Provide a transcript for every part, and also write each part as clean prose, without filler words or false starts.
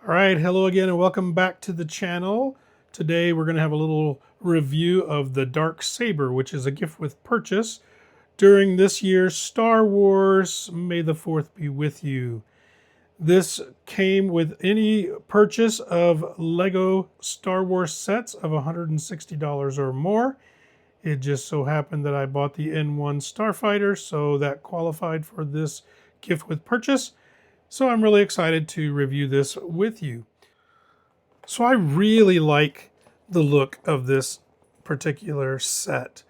All right, hello again and welcome back to the channel. Today we're going to have a little review of the Dark Saber, which is a gift with purchase during this year's Star Wars May the 4th be with you. This came with any purchase of LEGO Star Wars sets of $160 or more. It just so happened that I bought the N1 Starfighter, so that qualified for this gift with purchase. So I'm really excited to review this with you. So I really like the look of this particular set.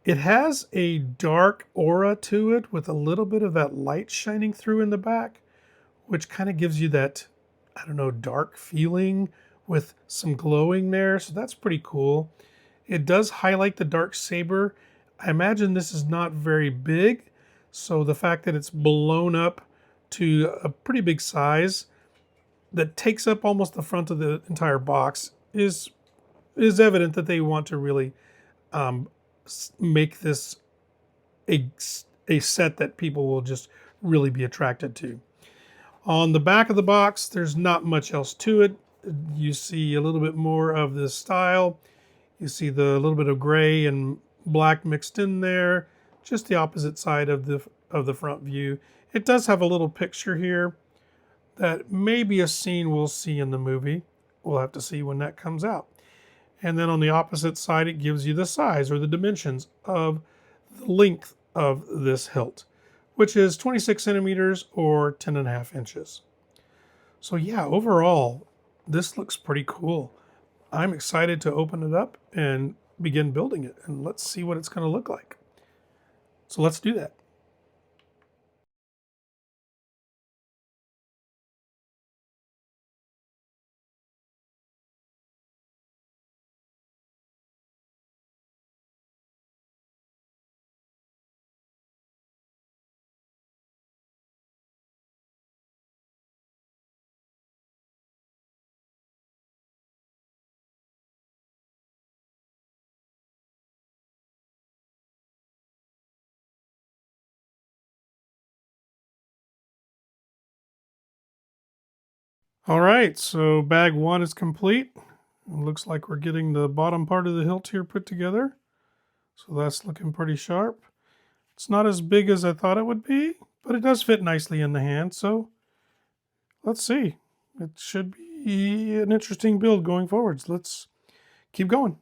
It has a dark aura to it with a little bit of that light shining through in the back, which kind of gives you that, I don't know, dark feeling with some glowing there. So that's pretty cool. It does highlight the Dark Saber. I imagine this is not very big, so the fact that it's blown up to a pretty big size that takes up almost the front of the entire box is evident that they want to really make this a set that people will just really be attracted to. On the back of the box, there's not much else to it. You see a little bit more of this style. You see the little bit of gray and black mixed in there, just the opposite side of the front view. It does have a little picture here that may be a scene we'll see in the movie. We'll have to see when that comes out. And then on the opposite side, it gives you the size or the dimensions of the length of this hilt, which is 26 centimeters or 10.5 inches. So yeah, overall, this looks pretty cool. I'm excited to open it up and begin building it, and let's see what it's going to look like. So let's do that. All right, so bag one is complete. It looks like we're getting the bottom part of the hilt here put together. So that's looking pretty sharp. It's not as big as I thought it would be, but it does fit nicely in the hand. So let's see. It should be an interesting build going forwards. Let's keep going.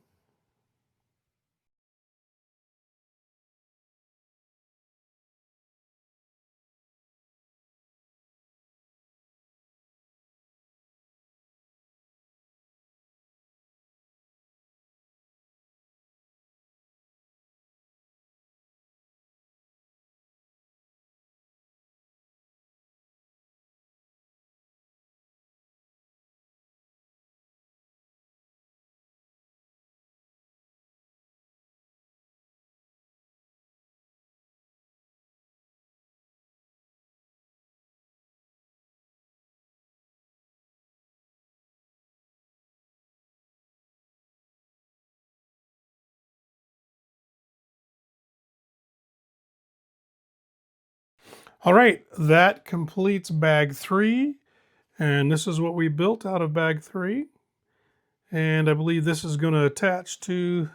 All right, that completes bag three. And this is what we built out of bag three. And I believe this is going to attach to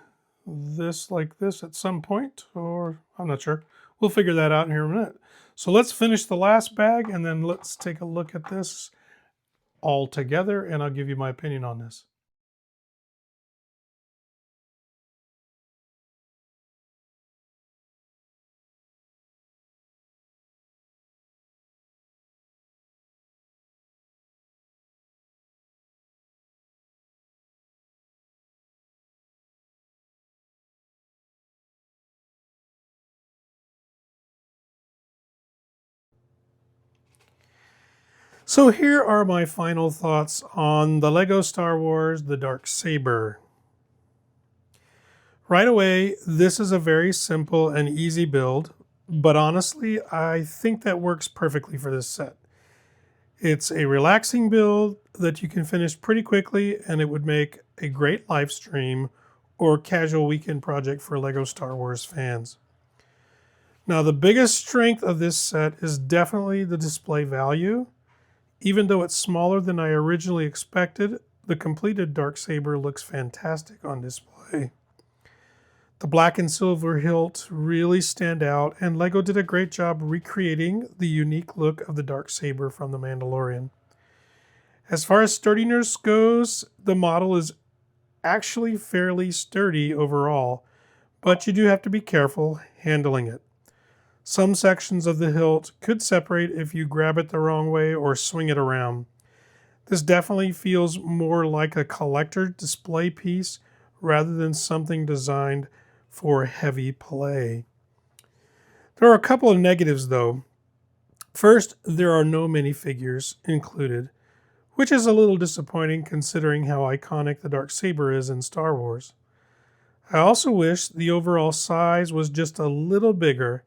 this like this at some point, or I'm not sure. We'll figure that out in here in a minute. So let's finish the last bag and then let's take a look at this all together and I'll give you my opinion on this. So here are my final thoughts on the LEGO Star Wars the Dark Saber. Right away, this is a very simple and easy build, but honestly, I think that works perfectly for this set. It's a relaxing build that you can finish pretty quickly, and it would make a great live stream or casual weekend project for LEGO Star Wars fans. Now, the biggest strength of this set is definitely the display value. Even though it's smaller than I originally expected, the completed Darksaber looks fantastic on display. The black and silver hilt really stand out, and LEGO did a great job recreating the unique look of the Darksaber from The Mandalorian. As far as sturdiness goes, the model is actually fairly sturdy overall, but you do have to be careful handling it. Some sections of the hilt could separate if you grab it the wrong way or swing it around. This definitely feels more like a collector display piece rather than something designed for heavy play. There are a couple of negatives though. First, there are no minifigures included, which is a little disappointing considering how iconic the Darksaber is in Star Wars. I also wish the overall size was just a little bigger.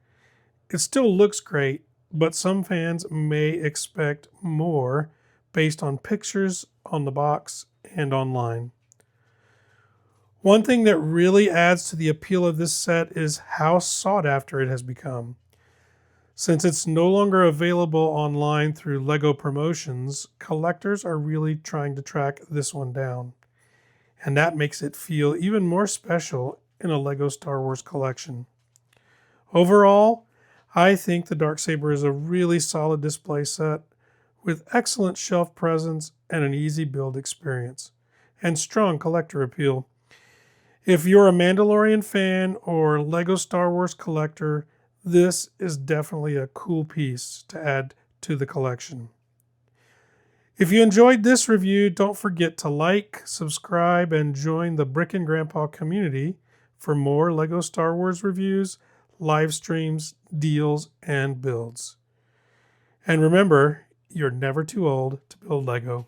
It still looks great, but some fans may expect more based on pictures on the box and online. One thing that really adds to the appeal of this set is how sought after it has become. Since it's no longer available online through LEGO promotions, collectors are really trying to track this one down. And that makes it feel even more special in a LEGO Star Wars collection. Overall, I think the Darksaber is a really solid display set with excellent shelf presence and an easy build experience, and strong collector appeal. If you're a Mandalorian fan or LEGO Star Wars collector, this is definitely a cool piece to add to the collection. If you enjoyed this review, don't forget to like, subscribe, and join the Brickin Grandpa community for more LEGO Star Wars reviews, live streams, deals, and builds. And remember, you're never too old to build LEGO.